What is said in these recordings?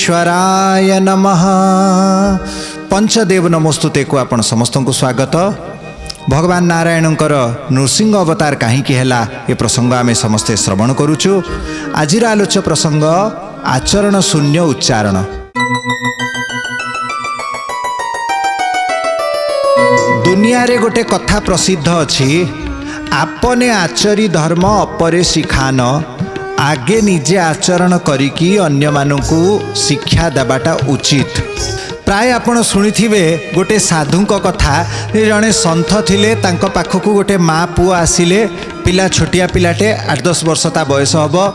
विश्वेश्वराय नमः। पंचदेव नमोस्तुते को आपण समस्त को स्वागत। भगवान नारायणकर नृसिंह अवतार कहीं है ये प्रसंग आम समस्ते श्रवण करुचु। आज आलोच्य प्रसंग आचरण शून्य उच्चारण। दुनिया रे गोटे कथा प्रसिद्ध अच्छी, आपने आचरी धर्म अपरे शिखान, आगे निजे आचरण करिकी अन्य मानकु शिक्षा देवाटा उचित। प्राय आपण शुणिथिबे गोटे साधुंक कथा। जड़े सन्थ थिले, तांको पाखकु गोटे माँ पुओ आसिले। पिला छोटिया पिलाटे 8-10 वर्ष ता बयस हबो।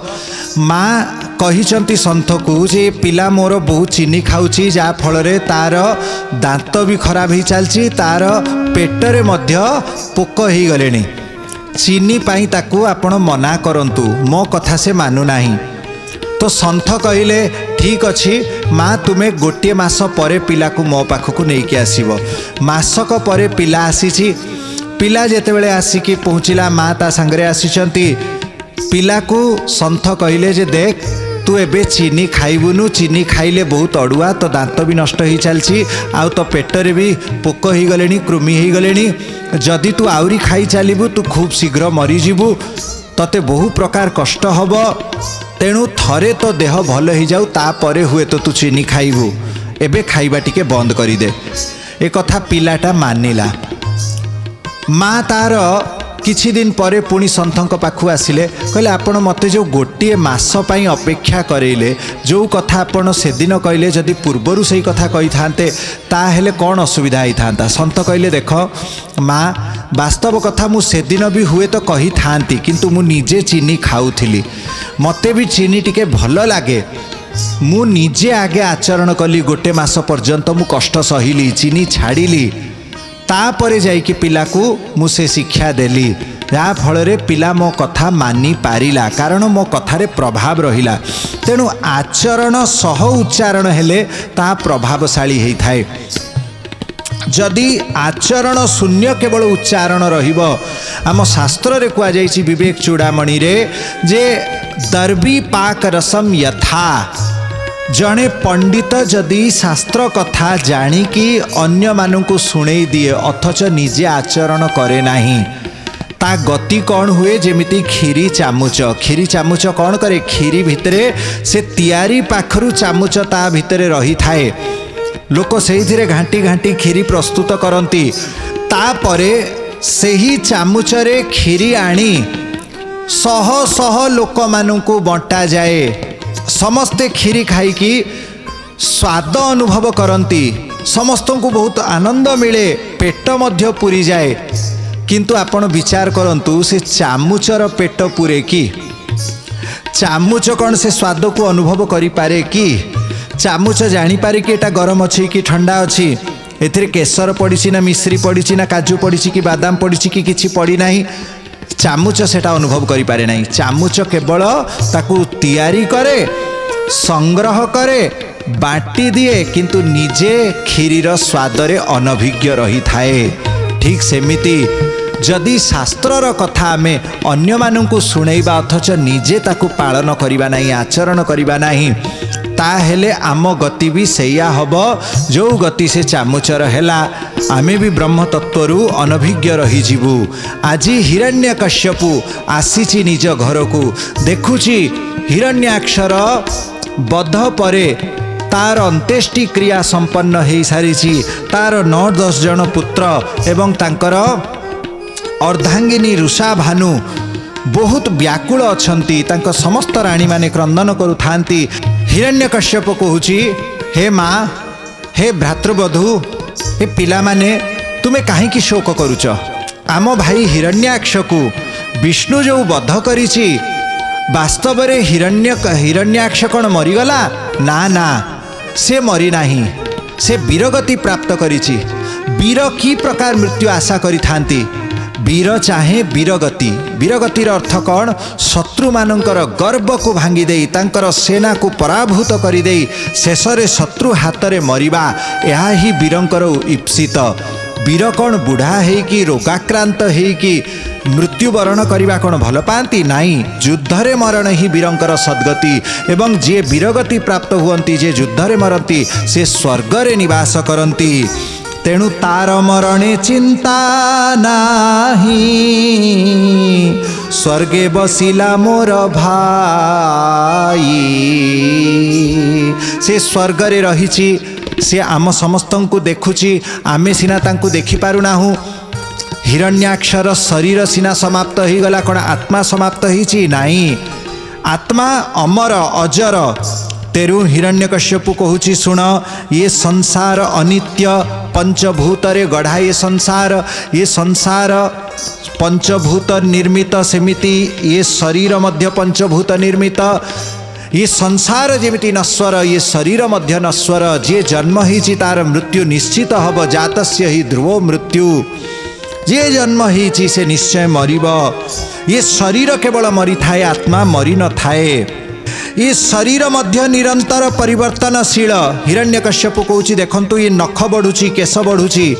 माँ कहिचंती सन्थ को जे पिला मोर बहुत चीनी खाउची, जा फल तार दांत भी खराब ही चलची, तार पेटरे मध्य पोक ही गलेनी। चीनी पाई ताकू आपण मना करंतु, मो कथा से मानु नाही। तो सन्थ कहिले ठीक अच्छी माँ, तुमे गोटे मास परे पिला को मो पाखकु नेकी आसीबो। मासक परे पिला आसीची। पिला जेतेबेले आसिकी पहुँचला, माँ ता संगरे आसीचंती। पिला को सन्थ कहिले जे देख, तू एबे चीनी खाइबुनु, चीनी खाइले बहुत अड़ुआ, तो दांत भी नष्ट हो चलची, आउ तो पेटरे भी पोक हो गले, कृमि हो गले। जदि तू आउरी खाई चलबू, तू खूब शीघ्र मरीजु, तते बहु प्रकार कष्ट हब। तेणु थरे तो देह भल हो जाऊ, तापरे हुए तो तू चीनी खाइबू, एबे खाइबा टिके बंद करिदे। ए कथा पिलाटा मानिला। माँ तार किछि दिन परे पुणी सन्थक पाखु आसिले, कहले आपण मते जो गोटे मास पई अपेक्षा करेले, जो कथा आपण से दिन कहले, जदि पूर्वरु सही कथा कही थांते ताहेले कौन असुविधा ही थांता। सन्थ कहले देख माँ, वास्तव कथा मु से दिन भी हुए तो कही थांती, किंतु मु निजे चीनी खाउथिली, मते भी चीनी टिके भल लागे। मु निजे आगे आचरण कली, गोटे मास पर्यंत मु कष्ट सहिली, चीनी छाड़िली, तापरे जाइकी पिला को मुझे शिक्षा देली, जहाँ फल पिला मो कथा मानी पारिला, कारण मो कथारे प्रभाव रहिला। तेणु आचरण सह उच्चारण हेले ता प्रभावशाली होई थाए। जदि आचरण शून्य केवल उच्चारण रहिबो, आम शास्त्र रे कुआ जाइछि विवेक चूड़ामणि रे जे दर्बी पाक रसम यथा। जड़े पंडित जदि शास्त्र कथा जाणिकी अन्य मानू शुणई दिए, अथच निजे आचरण करे नाही, ता गति कौन हुए? जेमिति खीरी चामुच। खीरी चामुच कौन करे? खीरी भितरे से तियारी पाखरु चामुच ता भितरे रही थाए। लोक से घांटी घांटी खीरी प्रस्तुत करती, तापरे सेही चामुचरे खीरी आनी शह शह लोक मानू बंटा जाए। समस्ते खीरी खाईकी स्वाद अनुभव करती, समस्त को बहुत आनंद मिले, पेट मध्य पूरी जाए। किंतु आपण विचार करंतु, से चामुचर पेट पूरे कि? चामुच कौन से स्वाद को अनुभव करि पारे कि? चामुच जानी पारे कि एटा गरम अच्छी कि ठंडा अच्छी, एथिरे केसर पड़ी ना मिश्री पड़ी ना काजू पड़ी कि बादाम पड़ी कि किछि पड़ी नाही। चामुच सेटा अनुभव करि पारे नाही। चामुच केवल ताकू तैयारी करे, संग्रह करे, बाटी दिए, किंतु निजे खीरीर स्वादरे अनभिज्ञ रही थाए। ठीक सेमिति जदि शास्त्रर कथा आमे अन्य मानू शुणैबा, अथच निजे ताकू पालन करिबा नाही, आचरण करिबा नाही, ताहेले आम गति भी सैया हब जो गति से चामुचर हैला। आमे भी ब्रह्म तत्वरु अनभिज्ञ रही जीवु। आज हिरण्यकश्यपु आसीची निज घर को, देखुची हिरण्याक्षर बध परे तार अंत्येष्टि क्रिया संपन्न हो सारी, तार 9-10 जन पुत्र एवं तांकर अर्धांगिनी रुषा भानु बहुत व्याकुल अछंती, तांको समस्त राणी माने क्रंदन करू थांती। हिरण्यकश्यप कहूची, हे माँ, हे भ्रातृवधू, हे पिला माने तुमे काहे की शोक करूच? आम भाई हिरण्याक्ष को विष्णु जो बध करिछि, वास्तव रे हिरण्याक्ष कौन मरीगला? ना ना, से मरी नाही, से वीरगति प्राप्त करिछि। वीर की प्रकार मृत्यु आशा करि थांती? वीर चाहे वीरगति। वीरगतिर अर्थ कौन? शत्रु मानकर गर्व को भांगी देई, तांकर सेना को पराभूत करि देई शेषरे शत्रु हाथ रे मरिबा, यह ही वीरंकर ईप्सित। वीर कौन बुढ़ा है रोगाक्रांत है मृत्युवरण करने कौन भल पाती नाई युद्धरे मरण ही वीरंकर सद्गति एवं जे वीरगति प्राप्त हुअन्ति जे युद्धरे मरती से स्वर्गरे निवास करती तेणु तार मरणे चिंता नाही स्वर्गे बसिला मोर भाई से स्वर्गरे रहिछि से आम समस्तंकु देखुछि आमे सिना तांकु देखि पारुनाहु हिरण्याक्षर शरीर सिना समाप्त हो गला कौन आत्मा समाप्त होइछि नाही आत्मा अमर अजर तेरु हिरण्यकश्यपु कहूछि सुन ये संसार अनित्य पंचभूतरे गढ़ा ये संसार पंचभूत निर्मित सेमिति ये शरीर मध्य पंचभूत निर्मित ये संसार जेमिति नश्वर ये शरीर मध्य नश्वर जे जन्म होइछि तार मृत्यु निश्चित हब जातस्य ही ध्रुवो मृत्यु जे जन्म होइछि से निश्चय मरिब ये शरीर केवल मरी थाए आत्मा मरी न थाए ये शरीर मध्य निरंतर परिवर्तनशील हिरण्यकश्यप कहूछि देखंतु ये नख बढ़ुछि केश बढ़ुछि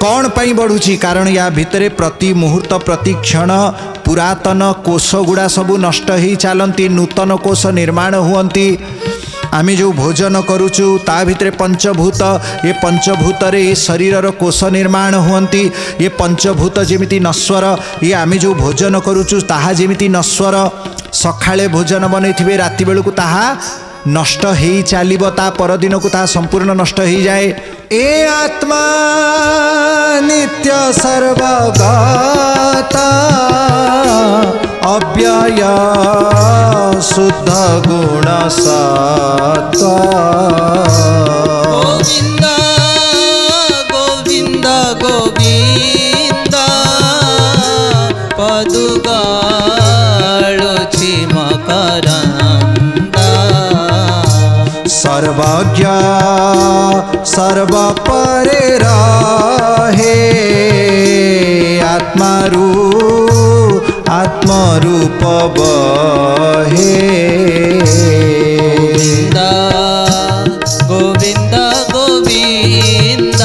कौन पाई बढ़ुछि कारण या भितरे प्रति मुहूर्त प्रति क्षण पुरातन कोष गुड़ा सबू नष्ट ही चलती नूतन कोष निर्माण हुअन्ति आमे जो भोजन करुचु ता भितरे पंचभूत ये पंचभूत रे ये शरीर कोष निर्माण हुअन्ति ये पंचभूत जेमिति नश्वर ये आमे जो भोजन करुचु ताहा जेमिति नश्वर सखाळे भोजन बनैथिबे राति बेलू ताहा नष्ट हो चलो ता परदिन को ताहा संपूर्ण नष्ट हो जाए ए आत्मा नित्य सर्वगत अव्यय शुद्ध गुण सत्व गोविंद गोविंद गोविंद पदुगाळुछि मकरंद सर्वज्ञ सर्वपरे रहे आत्मरूप बहे गोविंद गोविंद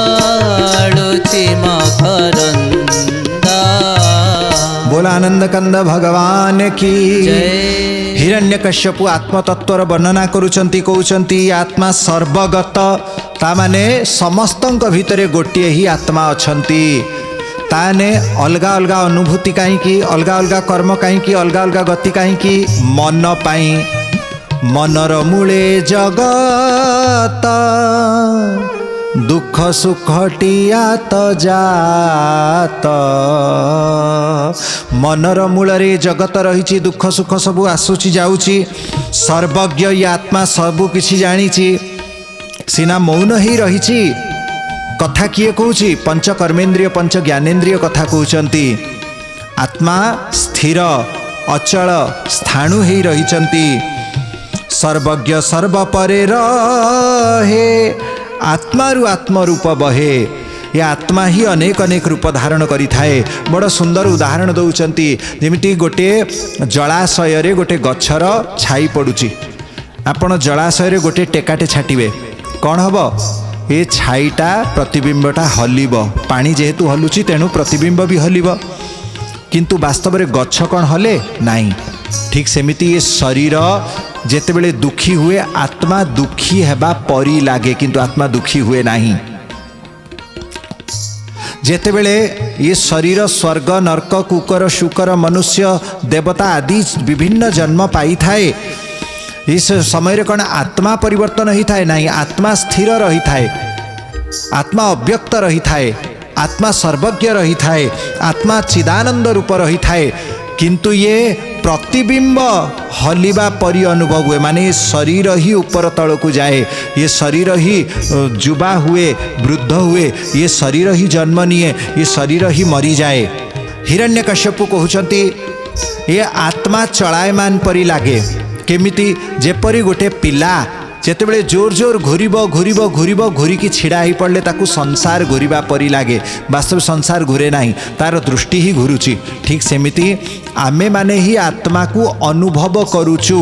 पदुगाळुछि मकरंद बोला आनंद कंद भगवान की जय। हिरण्यकश्यपु आत्मतत्वर वर्णना करुचंती कहउचंती आत्मा सर्वगत तामाने समस्तंक भितरे गोटिए ही आत्मा अछंती ताने अलगा अलगा अनुभूति कहीं अलगा अलगा कर्म कहीं अलगा अलगा गति कहीं मन पाई मनर मूले जगत दुख सुखटिया तो जात मनर मूलरे जगत रही दुख सुख सबू आसुची जाऊची सर्वज्ञ ये आत्मा सबू किछि जानिछि सिना मौन ही रही कथा किए कहूँ पंच कर्मेन्द्रिय पंच ज्ञानेन्द्रिय कथा कहते आत्मा स्थिर अचल स्थाणु ही रही सर्वज्ञ सर्वपरे रहे आत्मारु आत्मरूप बहे ये आत्मा ही अनेक अनेक रूप धारण करि थाए बड़ सुंदर उदाहरण दौरान जमीती गोटे जलाशय रे गोटे गछर छाई पड़ुची आपण जलाशय रे गोटे टेकाटे छाटिबे कौन हम ये छाईटा प्रतिबिंबटा हलिब पानी जेहेतु हलुची तेणु प्रतिबिंब भी हलिब किंतु वास्तव में गछ कौन हले नहीं ठीक सेमिति ये शरीर जेतेबेले दुखी हुए आत्मा दुखी हेबा परी लागे किंतु आत्मा दुखी हुए नहीं जेतेबेले ये शरीर स्वर्ग नरक कुकर शुकर मनुष्य देवता आदि विभिन्न जन्म पाई थाए इस समय कौन आत्मा परिवर्तन ही थाए नहीं आत्मा स्थिर रही थाए आत्मा अव्यक्त रही थाए आत्मा सर्वज्ञ रही थाए आत्मा चिदानंद रूप रही थाए किंतु ये प्रतिबिंब हलिबा परी अनुभव हुए माने शरीर ही ऊपर तल को जाए ये शरीर ही जुबा हुए वृद्ध हुए ये शरीर ही जन्म निए ये शरीर ही मरी जाए हिरण्यकश्यप कहउचंती ये आत्मा चलायमान परी लागे केमिति जेपरी गोटे पिला ଯେତେବେଳେ ଜୋର ଜୋର ଘୁରିବ ଘୁରିକି ଛିଡ଼ା ହେଇ ପଡ଼ିଲେ ତାକୁ ସଂସାର ଘୁରିବା ପରି ଲାଗେ। ବାସ୍ତବ ସଂସାର ଘୁରେ ନାହିଁ, ତାର ଦୃଷ୍ଟି ହିଁ ଘୁରୁଛି। ଠିକ୍ ସେମିତି ଆମେମାନେ ହିଁ ଆତ୍ମାକୁ ଅନୁଭବ କରୁଛୁ,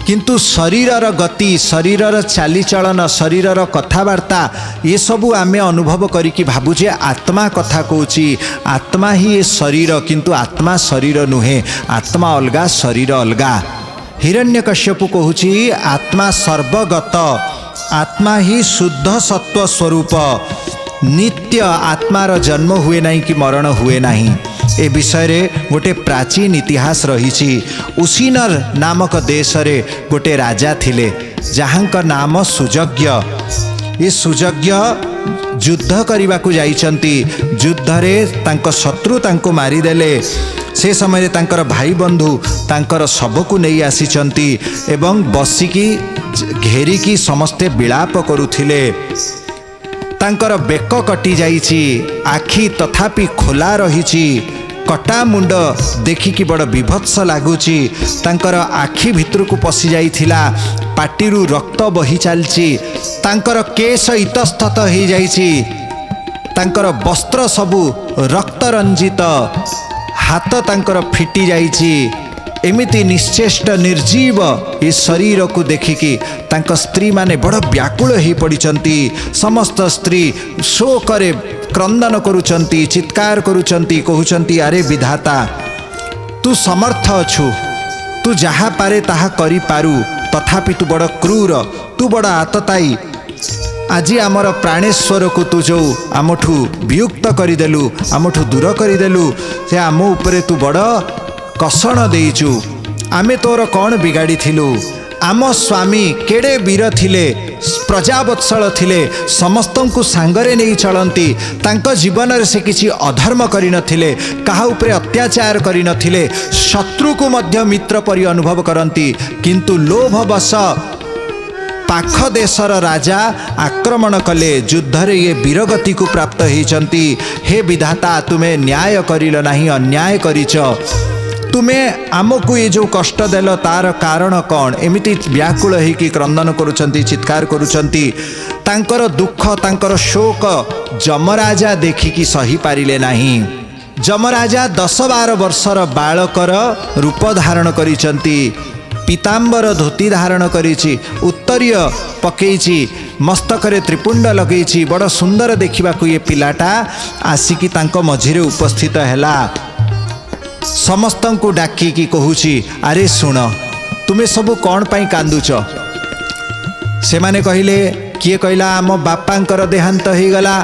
କିନ୍ତୁ ଶରୀରର ଗତି, ଶରୀରର ଚାଲିଚଳନ, ଶରୀରର କଥାବାର୍ତ୍ତା ଏସବୁ ଆମେ ଅନୁଭବ କରିକି ଭାବୁଛେ ଆତ୍ମା କଥା କହୁଛି, ଆତ୍ମା ହିଁ ଏ ଶରୀର, କିନ୍ତୁ ଆତ୍ମା ଶରୀର ନୁହେଁ, ଆତ୍ମା ଅଲଗା, ଶରୀର ଅଲଗା। ହିରଣ୍ୟକଶ୍ୟପ କହୁଛି ଆତ୍ମା ସର୍ବଗତ, ଆତ୍ମା ହିଁ ଶୁଦ୍ଧ ସତ୍ୱ ସ୍ୱରୂପ, ନିତ୍ୟ, ଆତ୍ମାର ଜନ୍ମ ହୁଏ ନାହିଁ କି ମରଣ ହୁଏ ନାହିଁ। ଏ ବିଷୟରେ ଗୋଟେ ପ୍ରାଚୀନ ଇତିହାସ ରହିଛି। ଉସିନର ନାମକ ଦେଶରେ ଗୋଟେ ରାଜା ଥିଲେ ଯାହାଙ୍କ ନାମ ସୁଯଜ୍ଞ। ଏ ସୁଯଜ୍ଞ ଯୁଦ୍ଧ କରିବାକୁ ଯାଇଛନ୍ତି, ଯୁଦ୍ଧରେ ତାଙ୍କ ଶତ୍ରୁ ତାଙ୍କୁ ମାରିଦେଲେ। ସେ ସମୟରେ ତାଙ୍କର ଭାଇ ବନ୍ଧୁ ତାଙ୍କର ଶବକୁ ନେଇ ଆସିଛନ୍ତି ଏବଂ ବସିକି ଘେରିକି ସମସ୍ତେ ବିଳାପ କରୁଥିଲେ। ତାଙ୍କର ବେକ କଟି ଯାଇଛି, ଆଖି ତଥାପି ଖୋଲା ରହିଛି, କଟା ମୁଣ୍ଡ ଦେଖିକି ବଡ଼ ବିଭତ୍ସ ଲାଗୁଛି, ତାଙ୍କର ଆଖି ଭିତରକୁ ପଶି ଯାଇଥିଲା, ପାଟିରୁ ରକ୍ତ ବହି ଚାଲିଛି, ତାଙ୍କର କେଶ ଇତସ୍ତତ ହେଇଯାଇଛି, ତାଙ୍କର ବସ୍ତ୍ର ସବୁ ରକ୍ତ ରଞ୍ଜିତ, ହାତ ତାଙ୍କର ଫିଟି ଯାଇଛି। ଏମିତି ନିଶ୍ଚେଷ୍ଟ ନିର୍ଜୀବ ଏ ଶରୀରକୁ ଦେଖିକି ତାଙ୍କ ସ୍ତ୍ରୀମାନେ ବଡ଼ ବ୍ୟାକୁଳ ହୋଇପଡ଼ିଛନ୍ତି। ସମସ୍ତ ସ୍ତ୍ରୀ ଶୋକରେ କ୍ରନ୍ଦନ କରୁଛନ୍ତି, ଚିତ୍କାର କରୁଛନ୍ତି, କହୁଛନ୍ତି ଆରେ ବିଧାତା, ତୁ ସମର୍ଥ ଅଛୁ, ତୁ ଯାହା ପାରେ ତାହା କରିପାରୁ, ତଥାପି ତୁ ବଡ଼ କ୍ରୂର, ତୁ ବଡ଼ ଆତତାୟୀ। ଆଜି ଆମର ପ୍ରାଣେଶ୍ୱରକୁ ତୁ ଯେଉଁ ଆମଠୁ ବିୟୁକ୍ତ କରିଦେଲୁ, ଆମଠୁ ଦୂର କରିଦେଲୁ, ସେ ଆମ ଉପରେ ତୁ ବଡ଼ କଷଣ ଦେଇଛୁ। ଆମେ ତୋର କ'ଣ ବିଗାଡ଼ିଥିଲୁ? ଆମ ସ୍ୱାମୀ କେଡ଼େ ବୀର ଥିଲେ, ପ୍ରଜାବତ୍ସଳ ଥିଲେ, ସମସ୍ତଙ୍କୁ ସାଙ୍ଗରେ ନେଇ ଚଳନ୍ତି, ତାଙ୍କ ଜୀବନରେ ସେ କିଛି ଅଧର୍ମ କରିନଥିଲେ, କାହା ଉପରେ ଅତ୍ୟାଚାର କରିନଥିଲେ, ଶତ୍ରୁକୁ ମଧ୍ୟ ମିତ୍ର ପରି ଅନୁଭବ କରନ୍ତି, କିନ୍ତୁ ଲୋଭବଶ ପାଖ ଦେଶର ରାଜା ଆକ୍ରମଣ କଲେ, ଯୁଦ୍ଧରେ ଇଏ ବୀରଗତିକୁ ପ୍ରାପ୍ତ ହେଇଛନ୍ତି। ହେ ବିଧାତା, ତୁମେ ନ୍ୟାୟ କରିଲ ନାହିଁ, ଅନ୍ୟାୟ କରିଛ। ତୁମେ ଆମକୁ ଏ ଯେଉଁ କଷ୍ଟ ଦେଲ ତାର କାରଣ କ'ଣ? ଏମିତି ବ୍ୟାକୁଳ ହେଇକି କ୍ରନ୍ଦନ କରୁଛନ୍ତି, ଚିତ୍କାର କରୁଛନ୍ତି। ତାଙ୍କର ଦୁଃଖ, ତାଙ୍କର ଶୋକ ଯମରାଜା ଦେଖିକି ସହିପାରିଲେ ନାହିଁ। ଯମରାଜା 10-12 ବର୍ଷର ବାଳକର ରୂପ ଧାରଣ କରିଛନ୍ତି, ପୀତାମ୍ବର ଧୋତି ଧାରଣ କରିଛି, ଉତ୍ତରୀୟ ପକେଇଛି, ମସ୍ତକରେ ତ୍ରିପୁଣ୍ଡ ଲଗେଇଛି, ବଡ଼ ସୁନ୍ଦର ଦେଖିବାକୁ ଏ ପିଲାଟା ଆସିକି ତାଙ୍କ ମଝିରେ ଉପସ୍ଥିତ ହେଲା। ସମସ୍ତଙ୍କୁ ଡାକିକି କହୁଛି ଆରେ ଶୁଣ, ତୁମେ ସବୁ କ'ଣ ପାଇଁ କାନ୍ଦୁଛ? ସେମାନେ କହିଲେ, କିଏ କହିଲା ଆମ ବାପାଙ୍କର ଦେହାନ୍ତ ହେଇଗଲା,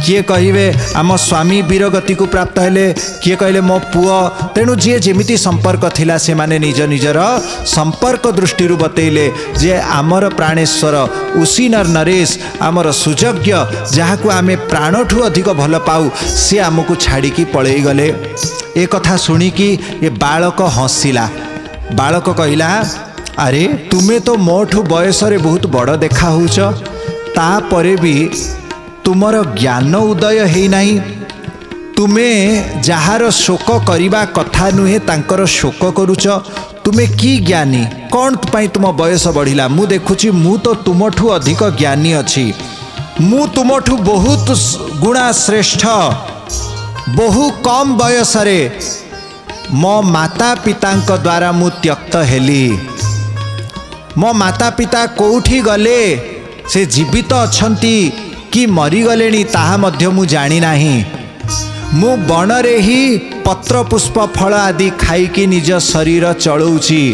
କିଏ କହିବେ ଆମ ସ୍ୱାମୀ ବୀରଗତିକୁ ପ୍ରାପ୍ତ ହେଲେ, କିଏ କହିଲେ ମୋ ପୁଅ। ତେଣୁ ଯିଏ ଯେମିତି ସମ୍ପର୍କ ଥିଲା ସେମାନେ ନିଜ ନିଜର ସମ୍ପର୍କ ଦୃଷ୍ଟିରୁ ବତେଇଲେ ଯେ ଆମର ପ୍ରାଣେଶ୍ୱର ଉସିନର ନରେଶ, ଆମର ସୁଯଜ୍ଞ, ଯାହାକୁ ଆମେ ପ୍ରାଣଠୁ ଅଧିକ ଭଲ ପାଉ, ସେ ଆମକୁ ଛାଡ଼ିକି ପଳେଇଗଲେ। ଏ କଥା ଶୁଣିକି ଏ ବାଳକ ହସିଲା। ବାଳକ କହିଲା, ଆରେ ତୁମେ ତ ମୋଠୁ ବୟସରେ ବହୁତ ବଡ଼ ଦେଖା ହେଉଛ, ତାପରେ ବି ତୁମର ଜ୍ଞାନ ଉଦୟ ହେଇନାହିଁ। ତୁମେ ଯାହାର ଶୋକ କରିବା କଥା ନୁହେଁ ତାଙ୍କର ଶୋକ କରୁଛ। ତୁମେ କି ଜ୍ଞାନୀ? କ'ଣ ପାଇଁ ତୁମ ବୟସ ବଢ଼ିଲା? ମୁଁ ଦେଖୁଛି ମୁଁ ତ ତୁମଠୁ ଅଧିକ ଜ୍ଞାନୀ ଅଛି, ମୁଁ ତୁମଠୁ ବହୁତ ଗୁଣା ଶ୍ରେଷ୍ଠ। ବହୁ କମ୍ ବୟସରେ ମୋ ମାତା ପିତାଙ୍କ ଦ୍ୱାରା ମୁଁ ତ୍ୟକ୍ତ ହେଲି। ମୋ ମାତା ପିତା କେଉଁଠି ଗଲେ? ସେ ଜୀବିତ ଅଛନ୍ତି କି ମରିଗଲେଣି ତାହା ମଧ୍ୟ ମୁଁ ଜାଣିନାହିଁ। ମୁଁ ବଣରେ ହିଁ ପତ୍ର ପୁଷ୍ପ ଫଳ ଆଦି ଖାଇକି ନିଜ ଶରୀର ଚଳଉଛି।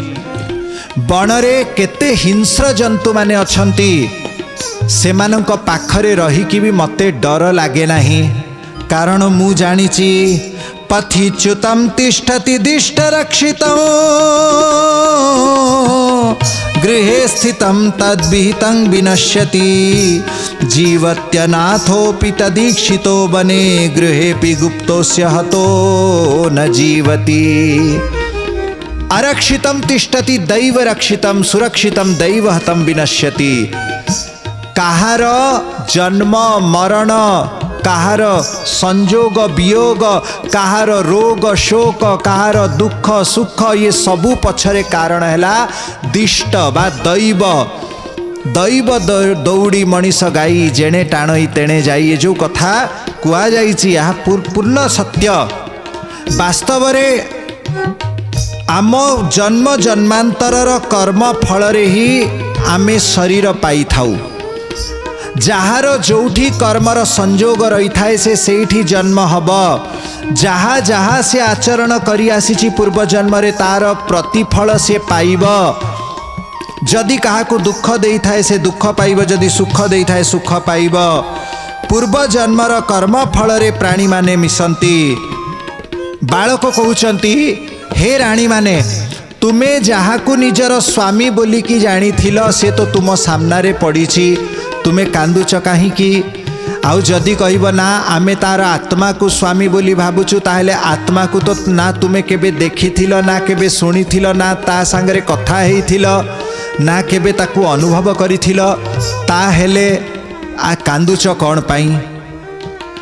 ବଣରେ କେତେ ହିଂସ୍ର ଜନ୍ତୁମାନେ ଅଛନ୍ତି, ସେମାନଙ୍କ ପାଖରେ ରହିକି ବି ମୋତେ ଡର ଲାଗେ ନାହିଁ, କାରଣ ମୁଁ ଜାଣିଛି ପଥିଚ୍ୟୁତಂ ତିଷ୍ଠତି ଦିଷ୍ଟରକ୍ଷିତଂ ଗୃହେ ସ୍ଥିତಂ ତଦ୍ବିହିତଂ ବିନଶ୍ୟତି ଜୀବତ୍ୟନାଥୋପି ତଦୀକ୍ଷିतो ବନେ ଗୃହେପି ଗୁପ୍ତୋସ୍ୟ ହतो ନ जीवति। अरक्षितं तिष्ठति दैव रक्षितं सुरक्षितं दैव हतं विनश्यति। काहार जन्म मरण, काहार संजोग वियोग, काहार रोग शोक, काहार दुख सुख, ये सबू पछरे कारण है दिष्ट बा दैव। दैव दौड़ी मनीष गाई जेणे टाणई तेणे जाई ये जो कथा कुआ जाइछि यह पूर्ण सत्य। वास्तव आम जन्म जन्मांतरर कर्म फल ही आमे शरीर पाई थाउ। जार जोठी कर्मर संजोग रही थाए से सेठी जन्म हब। जहाँ जहाँ से आचरण करी आसीछि पूर्व जन्म रे तार प्रतिफल से पाइब। जदि काहाकु दुख देई थाए से दुख पाइब, जदि सुख देई थाए सुख पाइब। पूर्व जन्मर कर्म फल रे प्राणी माने मिसंती। बालक कहउचंती हे राणी माने तुमे जहाकु निजर स्वामी बोली की जानी थिलो से तो तुम सामना रे पड़ीछि, तुमे कांदुच काहीकि? आउ जदि कहब ना आमे तार आत्मा को स्वामी बोली भाबुछु ताहेले आत्मा को तो ना तुमे केबे देखिथिलो ना केबे शुणिथिलो ना ता संगरे कथा हेइथिलो ना केबे ताकू अनुभव करिथिलो, ताहेले आ कांदुच कौन पाई?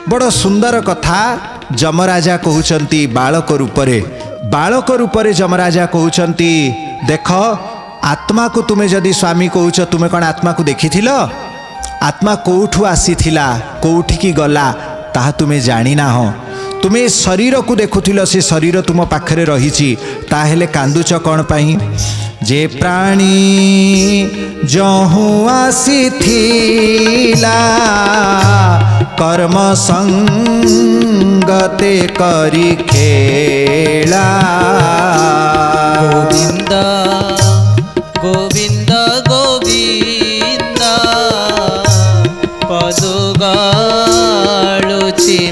बड़ सुंदर कथा जमराजा कहउचंती बालक रूपरे। बालक रूपरे जमराजा कहउचंती देख आत्मा को तुमे जदि स्वामी कहउच तुमे कौन आत्मा को देखिथिलो? आत्मा कोठू आसीथिला कोठी की गला ताहा तुमे जानी ना हो। तुमे शरीर को देखुथिलो से शरीर तुम पाखरे रहिछि, ताहेले कांदुच कौन पाई? जे प्राणी जहु आसीथिला कर्म संगते करी खेला। गोविंद गोविंद गोविंद पदुगाळुचि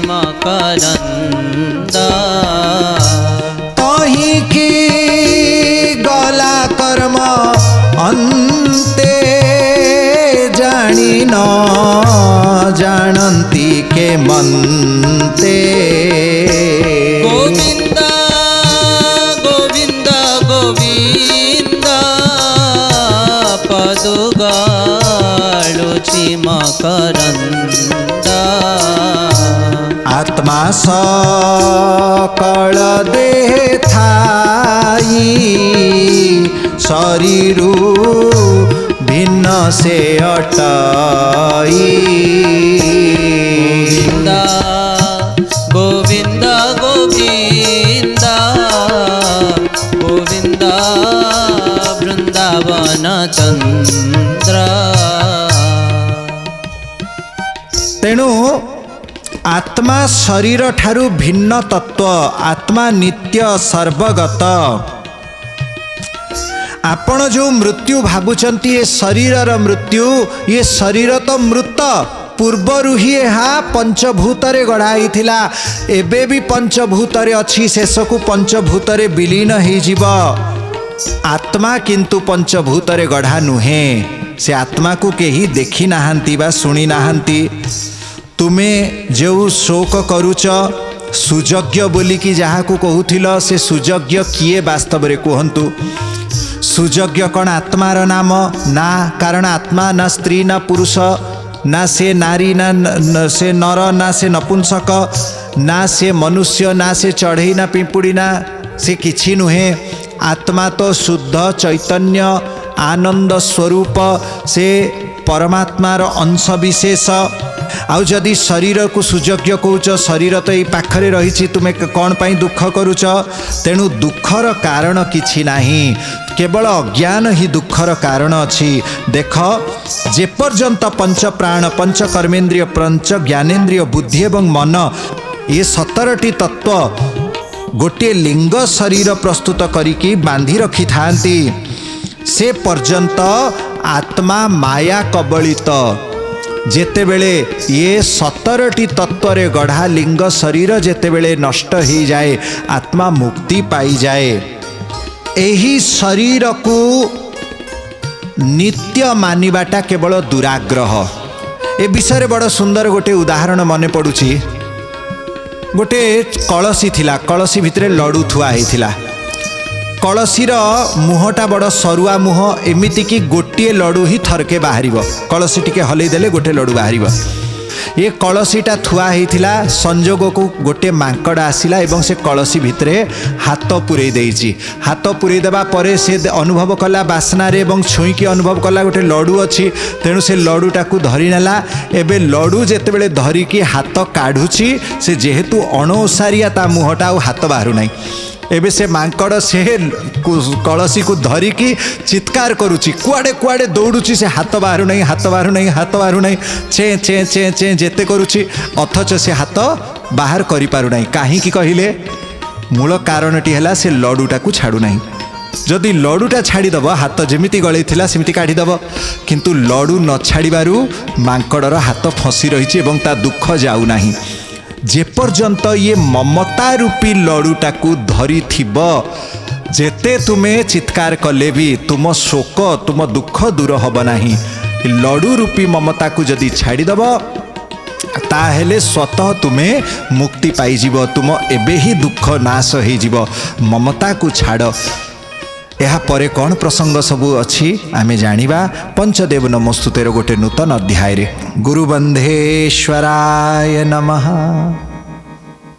मकरंद। तही की गला कर्म अंते जानी न जानती के मनते। गोविंद गोविंद गोविंद पदुगाळुचि मकरंद। आत्मा सकल देह थाई शरीरु भिन्न से अटाई। गोविंद गोविंद गोविंद वृंदावन चंद्र। तेणु आत्मा शरीर ठारू भिन्न तत्व, आत्मा नित्य सर्वगत। आपण जो मृत्यु भावुचंती ये शरीरर मृत्यु, ये शरीर तो मृत पूर्वरु ही यहाँ पंचभूतरे गढ़ाई थिला, एबे भी पंचभूतरे अच्छी शेषकु पंचभूतरे विलीन ही जीव। आत्मा किंतु पंचभूतरे गढ़ा नुहे। से आत्मा को केही देखी नाहांती बा सुनी नाहांती। तुमे जो शोक करुच सुजज्ञ बोली की जहाँ को कहूथिल से सुजज्ञ किए वास्तव रे कहंतु? सुजज्ञ कौन आत्मार नाम ना? कारण आत्मा ना स्त्री ना पुरुष ना से नारी ना से नर ना से नपुंसक ना से मनुष्य ना से चढ़ई ना पिंपुड़ी ना से किछि नुहे। आत्मा तो शुद्ध चैतन्य आनंद स्वरूप से परमात्मार अंश विशेष। आउ जदि शरीर को सुजज्ञ कहूच शरीर तो ये पाखरे रही तुमे कौन पाई दुख करुच? तेणु दुखर कारण किछि नाही, केवल अज्ञान ही दुखर कारण अच्छी। देख जेपर्यंत पंच प्राण पंच कर्मेन्द्रिय पंच ज्ञानेन्द्रिय बुद्धि एवं मन ये 17टी तत्व गोटे लिंग शरीर प्रस्तुत करिकी बांधी रखी थांती, से पर्यंत आत्मा माया कबलित। जेतेबेले ये 17टी तत्वरे गढ़ा लिंग शरीर जेतेबेले नष्ट ही जाए आत्मा मुक्ति पाई जाए। एही शरीर को नित्य मानिबाटा केवल दुराग्रह। ए विषय बड़ सुंदर गोटे उदाहरण मने पड़ुछि। गोटे कलसी थिला, कलसी भितरे लडू थुआ हेथिला। कलसीर मुहटा बड़ सरुआ मुह, एमिति कि गोटे लडू ही थरके बाहर। कलसी टिके हलई देले गोटे लडू बाहर। ये कलसीटा थुआ होता संजोग को गोटे मांकड़ आसला एवं से कलसी भितर हाथ पुरई देइछि। हाथ पुरई देबा परे से अनुभव कला बास्ना रे एवं छुईकी अनुभव कला गोटे लडू अच्छी, तेणु से लडूटा को धरी नेला। एबे लडू जेतेबेले धरिकी हाथ काढ़ुछि से जेहेतु अणओसारिया ता मुहटा और हाथ बाहरु नाही। एबे से मांकड़ से कलसी को धरिकी चित्कार करुच्ची, कुआडे कुआडे दौड़ुची, से हाथ बाहरु नहीं, हाथ बाहरु नहीं, हाथ बाहरु नहीं, चे चे चे चे जेते करुच्ची, अथच से हाथ बाहर करि पारु नाही। काहींकी कहिले मूल कारणटी हैला से लडूटा को छाड़ू नाही। जदि लडूटा छाड़ीदेव हाथ जमिति गलई थिला सेमिति काढ़ीदेव, किंतु लडू न छाड़बारु मांकड़र हाथ फसी रही एवं ता दुख जाऊ नाही। जेपर्यंत ये ममता रूपी लडूटा को धरी थिब, जेते तुमे चित्कार कले भी तुम शोक तुम दुख दूर हब नाही। लडू रूपी ममता को जदि छाड़ीदेव ताहेले स्वतः तुमे मुक्ति पाइजिब, तुम एबे ही दुख नाश होइजिब। ममता को छाड़। यह परे कौन प्रसंग सबू अच्छी आमे जानिबा पंचदेव नमस्तुतेर गोटे नूतन अध्याय रे। गुरुबंधेश्वराय नमः।